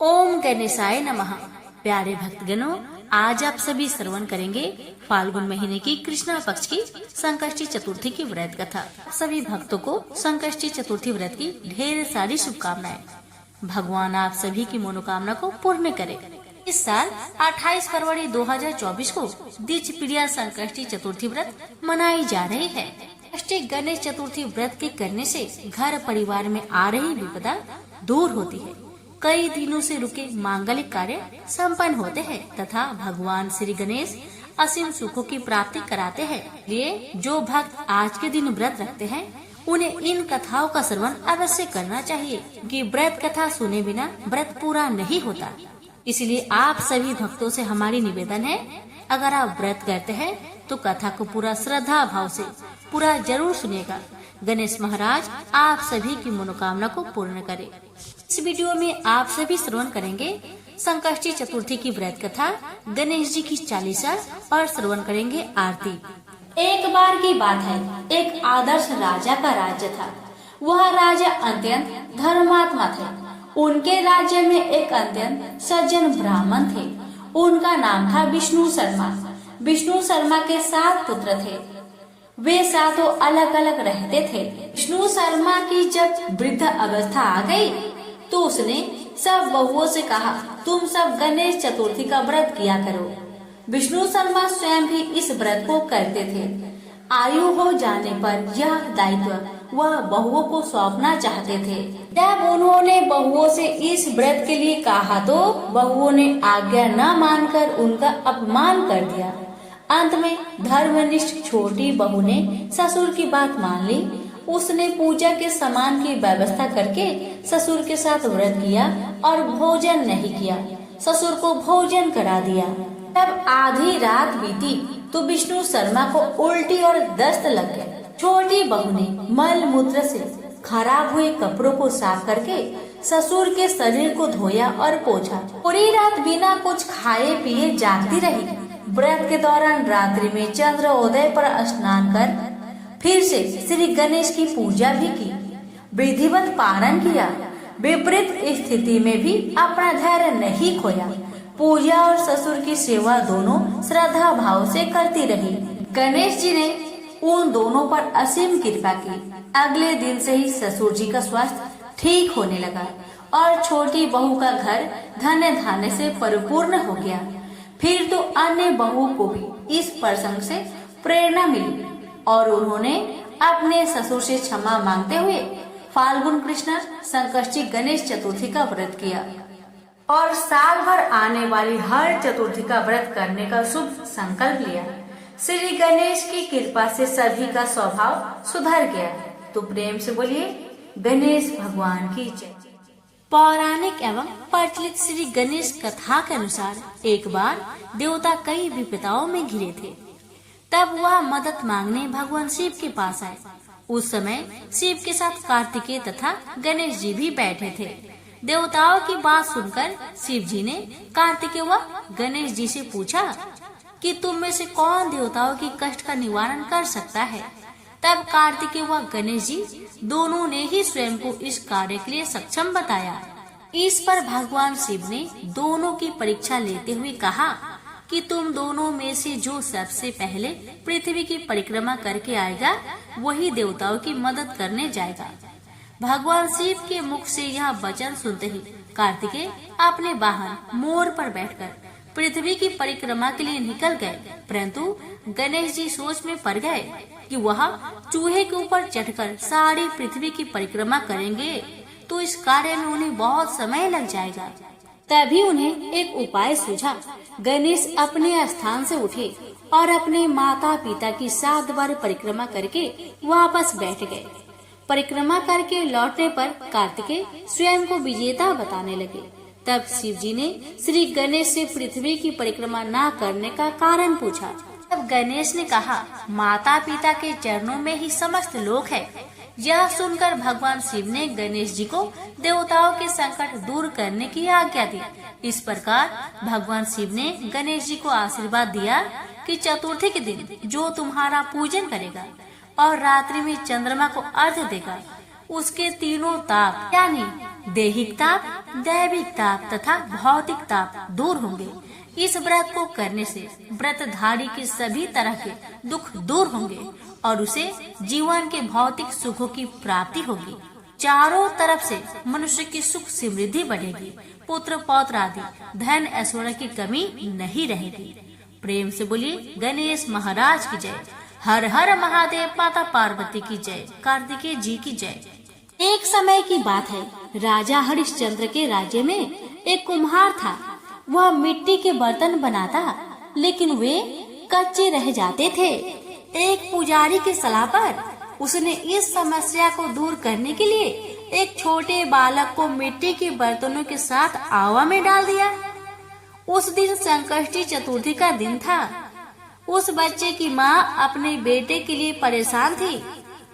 ओम गणेशाय नमः। प्यारे भक्तगणों, आज आप सभी श्रवण करेंगे फाल्गुन महीने की कृष्णा पक्ष की संकष्टी चतुर्थी की व्रत कथा। सभी भक्तों को संकष्टी चतुर्थी व्रत की ढेर सारी शुभकामनाएं। भगवान आप सभी की मनोकामना को पूर्ण करे। इस साल 28 फरवरी 2024 को द्विज प्रिया संकष्टी चतुर्थी व्रत मनाई जा रही है। गणेश चतुर्थी व्रत के करने से घर परिवार में आ रही विपदा दूर होती है। कई दिनों से रुके मांगलिक कार्य संपन्न होते हैं तथा भगवान श्री गणेश असीम सुखों की प्राप्ति कराते हैं। इसलिए जो भक्त आज के दिन व्रत रखते हैं उन्हें इन कथाओं का श्रवण अवश्य करना चाहिए कि व्रत कथा सुने बिना व्रत पूरा नहीं होता। इसलिए आप सभी भक्तों से हमारी निवेदन है, अगर आप व्रत करते हैं तो कथा को पूरा श्रद्धा भाव से पूरा जरूर सुनिएगा। गणेश महाराज आप सभी की मनोकामना को पूर्ण करे। इस वीडियो में आप सभी श्रवण करेंगे संकष्टी चतुर्थी की व्रत कथा, गणेश जी की चालीसा और श्रवण करेंगे आरती। एक बार की बात है, एक आदर्श राजा का राज्य था। वह राजा अत्यंत धर्मात्मा थे। उनके राज्य में एक अत्यंत सज्जन ब्राह्मण थे। उनका नाम था विष्णु शर्मा। विष्णु शर्मा के 7 पुत्र थे। वे सातों अलग अलग रहते थे। विष्णु शर्मा की जब वृद्ध अवस्था आ गई तो उसने सब बहुओं से कहा, तुम सब गणेश चतुर्थी का व्रत किया करो। विष्णु शर्मा स्वयं भी इस व्रत को करते थे। आयु हो जाने पर यह दायित्व वह बहुओं को सौंपना चाहते थे। जब उन्होंने बहुओं से इस व्रत के लिए कहा तो बहुओं ने आज्ञा न मानकर उनका अपमान कर दिया। अंत में धर्मनिष्ठ छोटी बहू ने ससुर की बात मान ली। उसने पूजा के सामान की व्यवस्था करके ससुर के साथ व्रत किया और भोजन नहीं किया। ससुर को भोजन करा दिया। तब आधी रात बीती तो विष्णु शर्मा को उल्टी और दस्त लग गए। छोटी बहू ने मल मूत्र से खराब हुए कपड़ों को साफ करके ससुर के शरीर को धोया और पोंछा। पूरी रात बिना कुछ खाए पिए जागती रही। व्रत के दौरान रात्रि में चंद्रोदय पर स्नान कर फिर से श्री गणेश की पूजा भी की, विधिवत पारण किया। विपरीत स्थिति में भी अपना धैर्य नहीं खोया। पूजा और ससुर की सेवा दोनों श्रद्धा भाव से करती रही। गणेश जी ने उन दोनों पर असीम कृपा की। अगले दिन से ही ससुर जी का स्वास्थ्य ठीक होने लगा और छोटी बहू का घर धन्य धान्य से परिपूर्ण हो गया। फिर तो अन्य बहू को भी इस प्रसंग से प्रेरणा मिली और उन्होंने अपने ससुर से क्षमा मांगते हुए फाल्गुन कृष्णा संकष्टी गणेश चतुर्थी का व्रत किया और साल भर आने वाली हर चतुर्थी का व्रत करने का शुभ संकल्प लिया। श्री गणेश की कृपा से सभी का स्वभाव सुधर गया। तो प्रेम से बोलिए गणेश भगवान की जय। पौराणिक एवं प्रचलित श्री गणेश कथा के अनुसार एक बार देवता कई विपदाओं में घिरे थे। तब वह मदद मांगने भगवान शिव के पास आए। उस समय शिव के साथ कार्तिकेय तथा गणेश जी भी बैठे थे। देवताओं की बात सुनकर शिव जी ने कार्तिकेय व गणेश जी से पूछा कि तुम में से कौन देवताओं की कष्ट का निवारण कर सकता है। तब कार्तिकेय व गणेश जी दोनों ने ही स्वयं को इस कार्य के लिए सक्षम बताया। इस पर भगवान शिव ने दोनों की परीक्षा लेते हुए कहा कि तुम दोनों में से जो सबसे पहले पृथ्वी की परिक्रमा करके आएगा वही देवताओं की मदद करने जाएगा। भगवान शिव के मुख से यह वचन सुनते ही कार्तिकेय अपने वाहन मोर पर बैठकर पृथ्वी की परिक्रमा के लिए निकल गए। परंतु गणेश जी सोच में पड़ गए कि वह चूहे के ऊपर चढ़कर सारी पृथ्वी की परिक्रमा करेंगे तो इस कार्य में उन्हें बहुत समय लग जाएगा। तभी उन्हें एक उपाय सूझा। गणेश अपने स्थान से उठे और अपने माता पिता की 7 बार परिक्रमा करके वापस बैठ गए। परिक्रमा करके लौटने पर कार्तिकेय स्वयं को विजेता बताने लगे। तब शिव जी ने श्री गणेश से पृथ्वी की परिक्रमा न करने का कारण पूछा। तब गणेश ने कहा, माता पिता के चरणों में ही समस्त लोक है। यह सुनकर भगवान शिव ने गणेश जी को देवताओं के संकट दूर करने की आज्ञा दी। इस प्रकार भगवान शिव ने गणेश जी को आशीर्वाद दिया कि चतुर्थी के दिन जो तुम्हारा पूजन करेगा और रात्रि में चंद्रमा को अर्घ्य देगा उसके तीनों ताप यानी दैहिक ताप, दैविक ताप तथा भौतिक ताप दूर होंगे। इस व्रत को करने से व्रतधारी के सभी तरह के दुख दूर होंगे और उसे जीवन के भौतिक सुखों की प्राप्ति होगी। चारों तरफ से मनुष्य की सुख समृद्धि बढ़ेगी, पुत्र पौत्र आदि धन ऐश्वर्य की कमी नहीं रहेगी। प्रेम से बोलिए गणेश महाराज की जय। हर हर महादेव, माता पार्वती की जय, कार्तिकेय जी की जय। एक समय की बात है, राजा हरिश्चंद्र के राज्य में एक कुम्हार था। वह मिट्टी के बर्तन बनाता, लेकिन वे कच्चे रह जाते थे। एक पुजारी की सलाह पर उसने इस समस्या को दूर करने के लिए एक छोटे बालक को मिट्टी के बर्तनों के साथ आवा में डाल दिया। उस दिन संकष्टी चतुर्थी का दिन था। उस बच्चे की माँ अपने बेटे के लिए परेशान थी।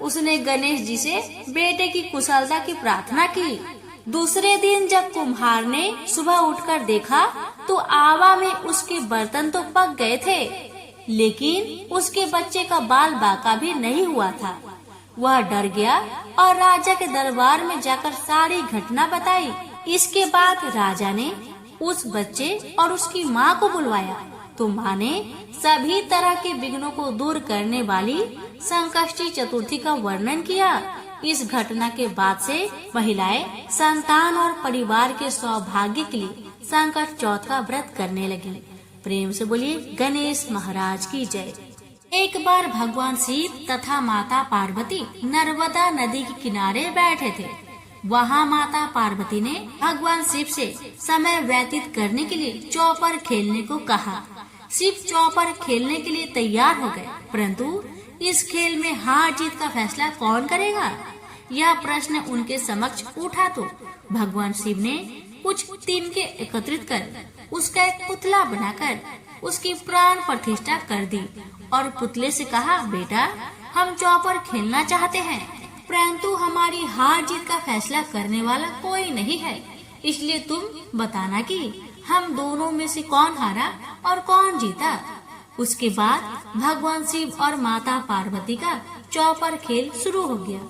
उसने गणेश जी से बेटे की कुशलता की प्रार्थना की। दूसरे दिन जब कुम्हार ने सुबह उठकर देखा तो आवा में उसके बर्तन तो पक गए थे, लेकिन उसके बच्चे का बाल बाका भी नहीं हुआ था। वह डर गया और राजा के दरबार में जाकर सारी घटना बताई। इसके बाद राजा ने उस बच्चे और उसकी माँ को बुलवाया तो माँ ने सभी तरह के विघ्नों को दूर करने वाली संकष्टी चतुर्थी का वर्णन किया। इस घटना के बाद से महिलाएं संतान और परिवार के सौभाग्य के लिए संकट चौथ का व्रत करने लगी। प्रेम से बोलिए गणेश महाराज की जय। एक बार भगवान शिव तथा माता पार्वती नर्मदा नदी के किनारे बैठे थे। वहाँ माता पार्वती ने भगवान शिव से समय व्यतीत करने के लिए चौपर खेलने को कहा। शिव चौपर खेलने के लिए तैयार हो गए, परंतु इस खेल में हार जीत का फैसला कौन करेगा, यह प्रश्न उनके समक्ष उठा तो भगवान शिव ने कुछ तिनके एकत्रित कर उसका एक पुतला बनाकर उसकी प्राण प्रतिष्ठा कर दी और पुतले से कहा, बेटा हम चौपर खेलना चाहते हैं, परंतु हमारी हार जीत का फैसला करने वाला कोई नहीं है, इसलिए तुम बताना कि हम दोनों में से कौन हारा और कौन जीता। उसके बाद भगवान शिव और माता पार्वती का चौपर खेल शुरू हो गया।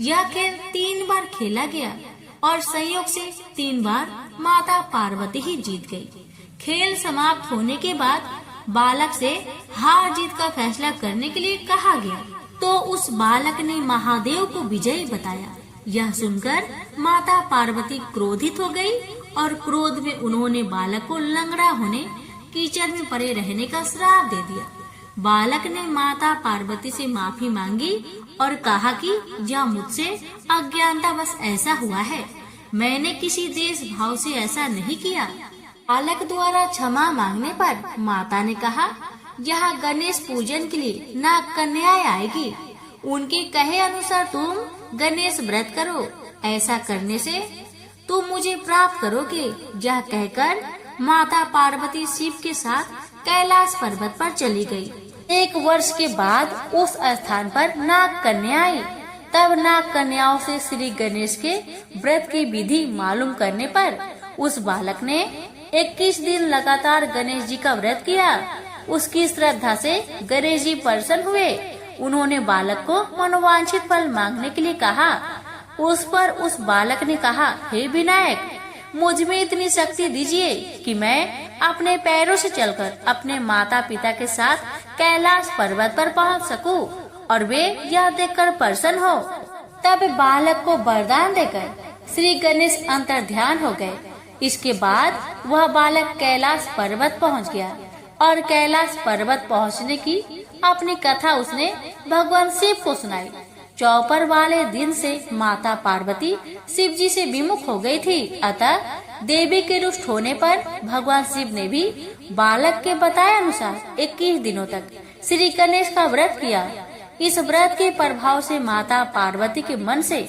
यह खेल 3 बार खेला गया और संयोग से 3 बार माता पार्वती ही जीत गई। खेल समाप्त होने के बाद बालक से हार जीत का फैसला करने के लिए कहा गया तो उस बालक ने महादेव को विजयी बताया। यह सुनकर माता पार्वती क्रोधित हो गई और क्रोध में उन्होंने बालक को लंगड़ा होने, कीचड़ में पड़े रहने का श्राप दे दिया। बालक ने माता पार्वती से माफी मांगी और कहा कि यह मुझसे अज्ञानतावश ऐसा हुआ है, मैंने किसी देश भाव से ऐसा नहीं किया। बालक द्वारा क्षमा मांगने पर माता ने कहा, यहाँ गणेश पूजन के लिए नाग कन्याएं आएगी, उनके कहे अनुसार तुम गणेश व्रत करो, ऐसा करने से तुम मुझे प्राप्त करोगे। यह कहकर माता पार्वती शिव के साथ कैलाश पर्वत पर चली गई। 1 वर्ष के बाद उस स्थान पर नाग कन्या आई। तब नाग कन्याओं से श्री गणेश के व्रत की विधि मालूम करने पर उस बालक ने 21 दिन लगातार गणेश जी का व्रत किया। उसकी श्रद्धा से गणेश जी प्रसन्न हुए। उन्होंने बालक को मनोवांछित फल मांगने के लिए कहा। उस पर उस बालक ने कहा, हे विनायक, मुझ में इतनी शक्ति दीजिए कि मैं अपने पैरों से चलकर अपने माता पिता के साथ कैलाश पर्वत पर पहुंच सकूं और वे यह देखकर प्रसन्न हो। तब बालक को वरदान देकर श्री गणेश अंतर्ध्यान हो गए। इसके बाद वह बालक कैलाश पर्वत पहुंच गया और कैलाश पर्वत पहुंचने की अपनी कथा उसने भगवान शिव को सुनाई। चौपर वाले दिन से माता पार्वती शिव जी से विमुख हो गई थी। अतः देवी के रुष्ट होने पर भगवान शिव ने भी बालक के बताए अनुसार 21 दिनों तक श्री गणेश का व्रत किया। इस व्रत के प्रभाव से माता पार्वती के मन से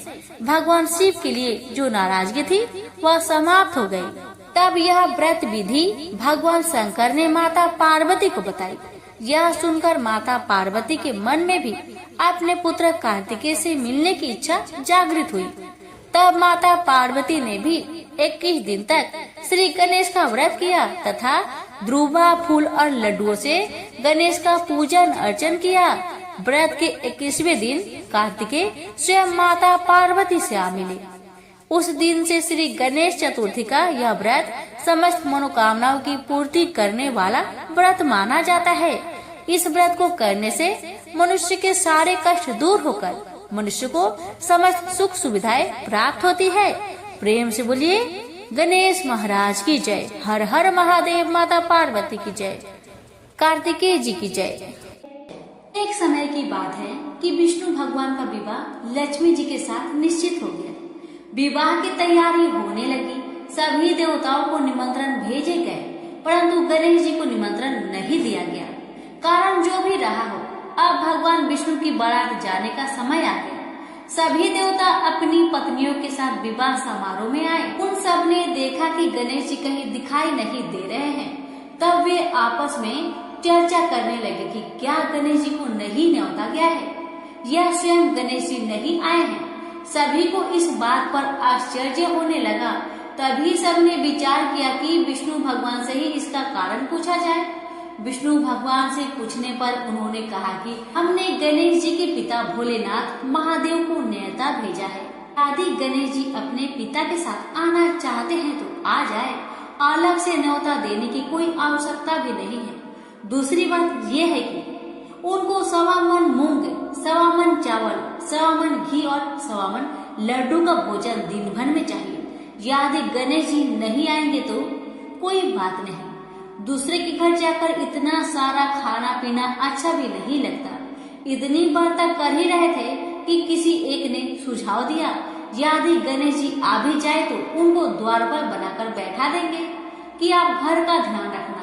भगवान शिव के लिए जो नाराजगी थी वह समाप्त हो गई। तब यह व्रत विधि भगवान शंकर ने माता पार्वती को बताई। यह सुनकर माता पार्वती के मन में भी अपने पुत्र कार्तिकेय से मिलने की इच्छा जागृत हुई। तब माता पार्वती ने भी 21 दिन तक श्री गणेश का व्रत किया तथा ध्रुवा फूल और लड्डुओं से गणेश का पूजन अर्चन किया। व्रत के 21वें दिन कार्तिकेय स्वयं माता पार्वती से आ मिले। उस दिन से श्री गणेश चतुर्थी का यह व्रत समस्त मनोकामनाओं की पूर्ति करने वाला व्रत माना जाता है। इस व्रत को करने से मनुष्य के सारे कष्ट दूर होकर मनुष्य को समस्त सुख सुविधाएं प्राप्त होती है। प्रेम से बोलिए गणेश महाराज की जय। हर हर महादेव। माता पार्वती की जय। कार्तिकेय जी की जय। एक समय की बात है कि विष्णु भगवान का विवाह लक्ष्मी जी के साथ निश्चित हो गया। विवाह की तैयारी होने लगी। सभी देवताओं को निमंत्रण भेजे गए, परंतु गणेश जी को निमंत्रण नहीं दिया गया। कारण जो भी रहा हो, अब भगवान विष्णु की बारात जाने का समय आ गया। सभी देवता अपनी पत्नियों के साथ विवाह समारोह में आए। उन सब ने देखा कि गणेश जी कहीं दिखाई नहीं दे रहे हैं। तब वे आपस में चर्चा करने लगे कि क्या गणेश जी को नहीं न्योता गया है या स्वयं गणेश जी नहीं आए हैं। सभी को इस बात पर आश्चर्य होने लगा। तभी सबने विचार किया कि विष्णु भगवान से ही इसका कारण पूछा जाए। विष्णु भगवान से पूछने पर उन्होंने कहा कि हमने गणेश जी के पिता भोलेनाथ महादेव को न्योता भेजा है। यदि गणेश जी अपने पिता के साथ आना चाहते हैं तो आ जाए। अलग से न्योता देने की कोई आवश्यकता भी नहीं है। दूसरी बात यह है कि उनको 1.25 मन मूंग, 1.25 मन चावल, 1.25 मन घी और 1.25 मन लड्डू का भोजन दिन भर में चाहिए। यदि गणेश जी नहीं आएंगे तो कोई बात नहीं। दूसरे के घर जाकर इतना सारा खाना पीना अच्छा भी नहीं लगता। इतनी बातें कर ही रहे थे कि किसी एक ने सुझाव दिया, यदि गणेश जी आ भी जाए तो उनको द्वार पर बनाकर बैठा देंगे कि आप घर का ध्यान रखना।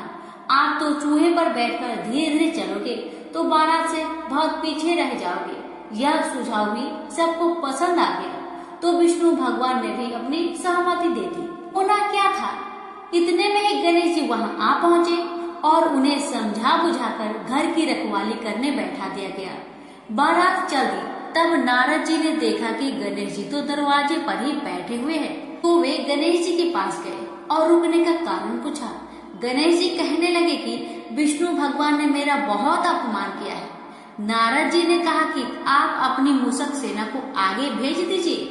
आप तो चूहे पर बैठकर धीरे धीरे चलोगे तो बारात से बहुत पीछे रह जाओगे। यह सुझाव भी सबको पसंद आ गया, तो विष्णु भगवान ने भी अपनी सहमति दे दी। होना क्या था, इतने में ही गणेश जी वहां आ पहुँचे और उन्हें समझा बुझाकर घर की रखवाली करने बैठा दिया गया। बारात चल दी। तब नारद जी ने देखा कि गणेश जी तो दरवाजे पर ही बैठे हुए हैं, तो वे गणेश जी के पास गए और रुकने का कारण पूछा। गणेश जी कहने लगे कि विष्णु भगवान ने मेरा बहुत अपमान किया है। नारद जी ने कहा कि आप अपनी मूषक सेना को आगे भेज दीजिए,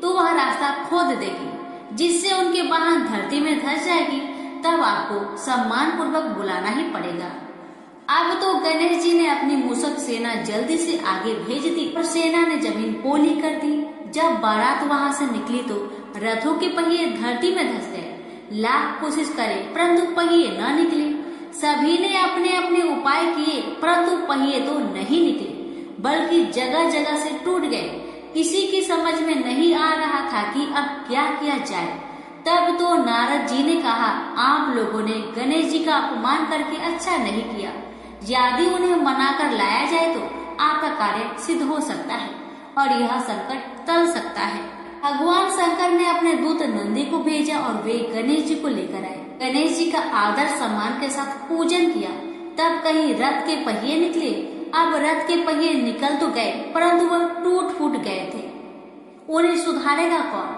तो वह रास्ता खोद देगी, जिससे उनके वाहन धरती में धंस जाएगी। तब आपको सम्मान पूर्वक बुलाना ही पड़ेगा। अब तो गणेश जी ने अपनी मूषक सेना जल्दी से आगे भेज दी और सेना ने जमीन पोली कर दी। जब बारात वहां से निकली तो रथों के पहिए धरती में धंस गए। लाख कोशिश करे परंतु पहिए न निकले। सभी ने अपने अपने उपाय किए, परंतु पहिए तो नहीं निकले, बल्कि जगह जगह से टूट गए। किसी की समझ में नहीं आ रहा था कि अब क्या किया जाए। तब तो नारद जी ने कहा, आप लोगों ने गणेश जी का अपमान करके अच्छा नहीं किया। यदि उन्हें मनाकर लाया जाए तो आपका कार्य सिद्ध हो सकता है और यह संकट टल सकता है। भगवान शंकर ने अपने दूत नंदी को भेजा और वे गणेश जी को लेकर आए। गणेश जी का आदर सम्मान के साथ पूजन किया। तब कहीं रथ के पहिए निकले। अब रथ के पहिए निकल तो गए, परंतु वह टूट फूट गए थे। उन्हें सुधारेगा कौन?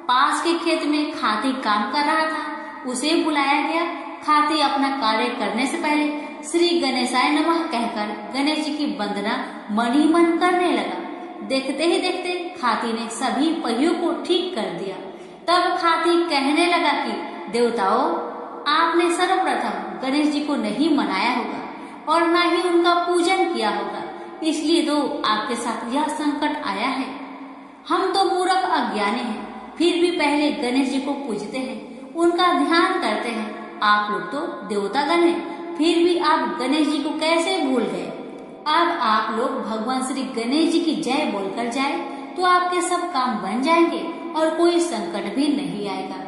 पास के खेत में खाती काम कर रहा था, उसे बुलाया गया। खाती अपना कार्य करने से पहले श्री गणेशाय नमः कहकर गणेश जी की वंदना मन ही मन करने लगा। देखते ही देखते खाती ने सभी पहियों को ठीक कर दिया। तब खाती कहने लगा कि देवताओं, आपने सर्वप्रथम गणेश जी को नहीं मनाया होगा और न ही उनका पूजन किया होगा, इसलिए तो आपके साथ यह संकट आया है। हम तो मूर्ख अज्ञानी हैं, फिर भी पहले गणेश जी को पूजते हैं, उनका ध्यान करते हैं। आप लोग तो देवतागण हैं, फिर भी आप गणेश जी को कैसे भूल गए? अब आप लोग भगवान श्री गणेश जी की जय बोलकर जाए तो आपके सब काम बन जाएंगे और कोई संकट भी नहीं आएगा।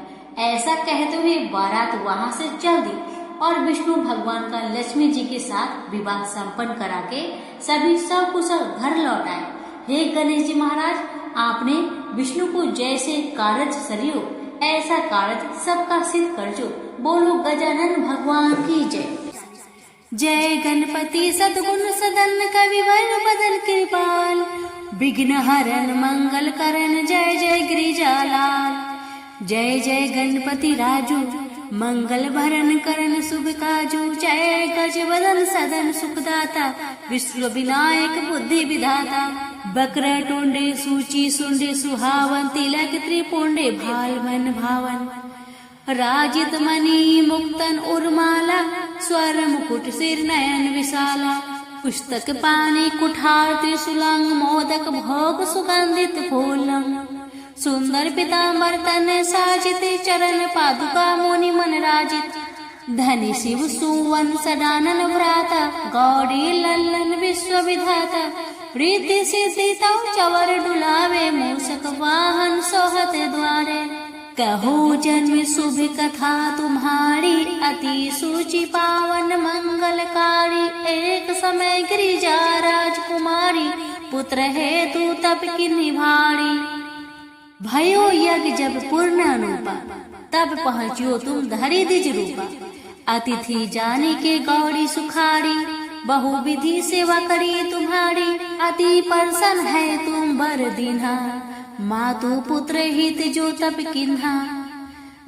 ऐसा कहते हुए बारात वहां से चल दी और विष्णु भगवान का लक्ष्मी जी के साथ विवाह संपन्न करा के सभी सकुशल घर लौट आए। हे गणेश जी महाराज, आपने विष्णु को जैसे कारज सरियो ऐसा कारज सबका सिद्ध कर जो। बोलो गजानन भगवान की जय। जय गणपति सद्गुण सदन कविवर बदल कृपाल, विघ्न हरन मंगल करन जय जय गिरिजालाल। जय जय गणपति राजू मंगल भरन करन शुभ काजू। जय गज बदन सदन सुखदाता, विश्व विनायक बुद्धि विधाता। बकर टोंडे सूची सुंडे सुहावन तिलक त्रिपुंडे भाल मन भावन राजित मणि मुक्तन उर्माला स्वर मुकुट सिर नयन विशाला पुस्तक पानी कुठार त्रिशूलंग मोदक भोग सुगंधित फूलंग सुंदर पीतांबर तन साजित चरण पादुका मुनि मन राजित धनि शिव सुवन सदानन व्राता गौरी लल्लन विश्व विधाता रिद्धि सिद्धि तौ चवर डुलावे मूषक वाहन सोहत द्वारे कहो जन्म शुभ कथा तुम्हारी अति सूचि पावन मंगलकारी एक समय गिरिजा राजकुमारी पुत्र है तू तप की निभारी भयो यज्ञ जब पूर्ण अनुपा तब पहुँचियो तुम धरि द्विज रूपा अतिथि जाने के गौरी सुखाड़ी बहु विधि सेवा करी तुम्हारी अति प्रसन्न है तुम बर दीन्हा मातु पुत्र हित जो तप किन्हा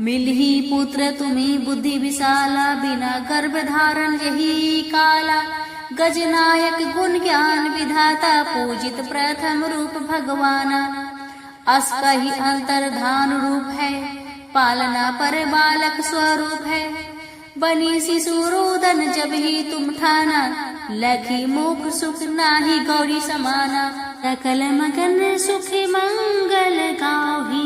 मिलही पुत्र तुम्हें बुद्धि विशाला बिना गर्भ धारण यही काला गजनायक गुण ज्ञान विधाता पूजित प्रथम रूप भगवाना अस कही अंतर्धान रूप है पालना पर बालक स्वरूप है बनी शिशु रोदन जब ही तुम ठाना लखी मुख सुख नाही गौरी समाना सकल मगन सुख मंगल गाही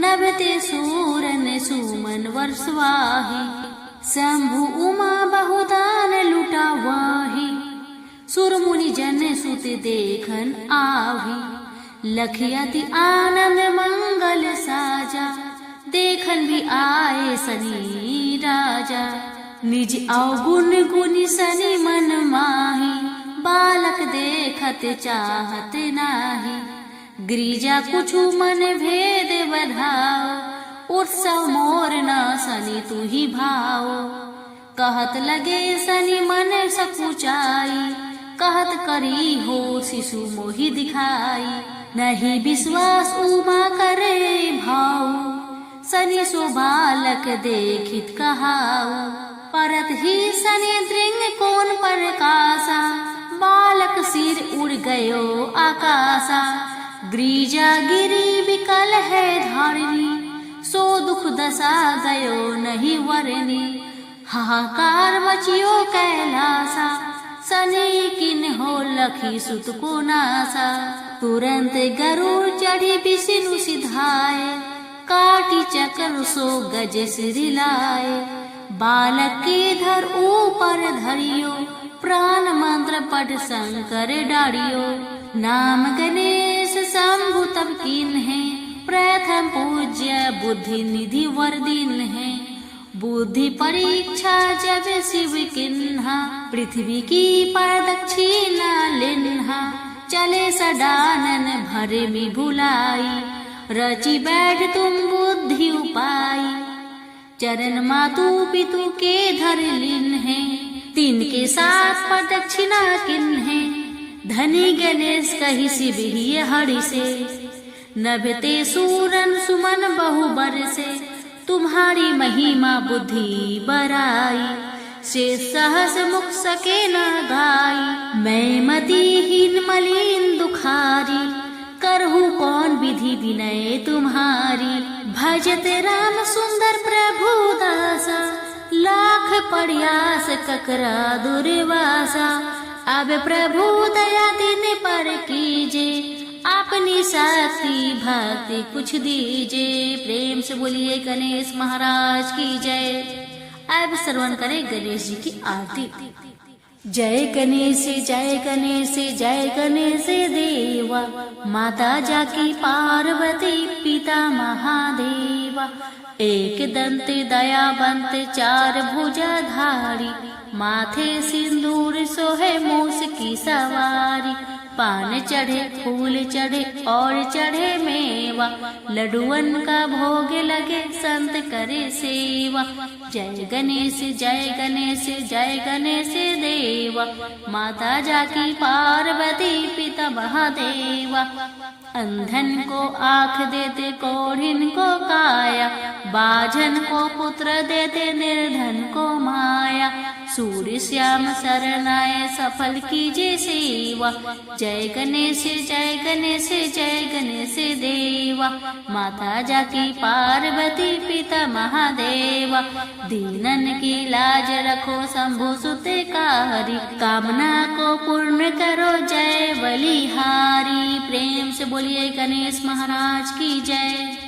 नभते सूरन सुमन वर्षवाही शंभु उमा बहुदान लुटा वाही सुर मुनि जन सुत देखन आही लखियति आनंद मंगल साजा देखन भी आए सनी राजा निज अवगुण गुनि सनी मन माही बालक देखत चाहत नाही गिरिजा कुछु मन भेद बधाओ उत्सव मोर ना सनी तू ही भाओ कहत लगे सनी मन सकुचाई कहत करी हो शिशु मोहि दिखाई नहीं विश्वास उमा करे भाऊ सनी सो बालक देखित कहाऊ परत ही सनी दृंग कोन पर कासा बालक सिर उड़ गयो आकाशा गिरिजा गिरी विकल है धारिणी सो दुख दशा गयो नहीं वरनी हाहाकार मचियो कैलासा सनी किन हो लखी सुत को नासा तुरंत गरुड़ चढ़ी विष्णु सिधाए काटी चक्र सो गज सिरिलाए बालक के धर ऊपर धरियो प्राण मंत्र पठ शंकर डारियो नाम गणेश शंभु तब कीन है प्रथम पूज्य बुद्धि निधि वर्दिन है बुद्धि परीक्षा जब शिव किन्हा पृथ्वी की प्रदक्षिणा लिन्हा चले सदानन भरे में भुलाई रची बैठ तुम बुद्धि उपाई चरण मातु पितु के धर लिन है तीन के साथ प्रदक्षिणा किन है धनी गणेश कही शिव ही हरि से नभते सूरन सुमन बहु बर से तुम्हारी महिमा बुद्धि बराई से सहस मुख सके न गाई मैं मतिहीन मलिन दुखारी करहूँ कौन विधि विनय तुम्हारी भजत राम सुंदर प्रभु दासा लाख प्रयास ककरा दुर्वासा अब प्रभु दया दिन पर कीजे अपनी शक्ति भक्ति कुछ दीजे प्रेम से बोलिए गणेश महाराज की जय। अब श्रवण करें गणेश जी की आरती। जय गणेश जय गणेश जय गणेश देवा माता जाकी पार्वती पिता महादेवा एक दंत दयावंत चार भुजाधारी माथे सिंदूर सोहे मूस की सवारी पान चढ़े फूल चढ़े और चढ़े मेवा लड्डुअन का भोग लगे संत करे सेवा। जय गणेश जय गणेश देवा माता जाकी पार्वती पिता महादेवा अंधन को आँख देते कोढ़िन को काया बाझन को पुत्र देते निर्धन को माया पाया, सूर्य श्याम शरणाय सफल कीजिए सेवा। जय गणेश जय गणेश जय गणेश देवा, माता जाकी पार्वती पिता महादेवा। दीनन की लाज रखो शंभु सुते का हरि, कामना को पूर्ण करो जय बलिहारी। प्रेम से बोलिए गणेश महाराज की जय।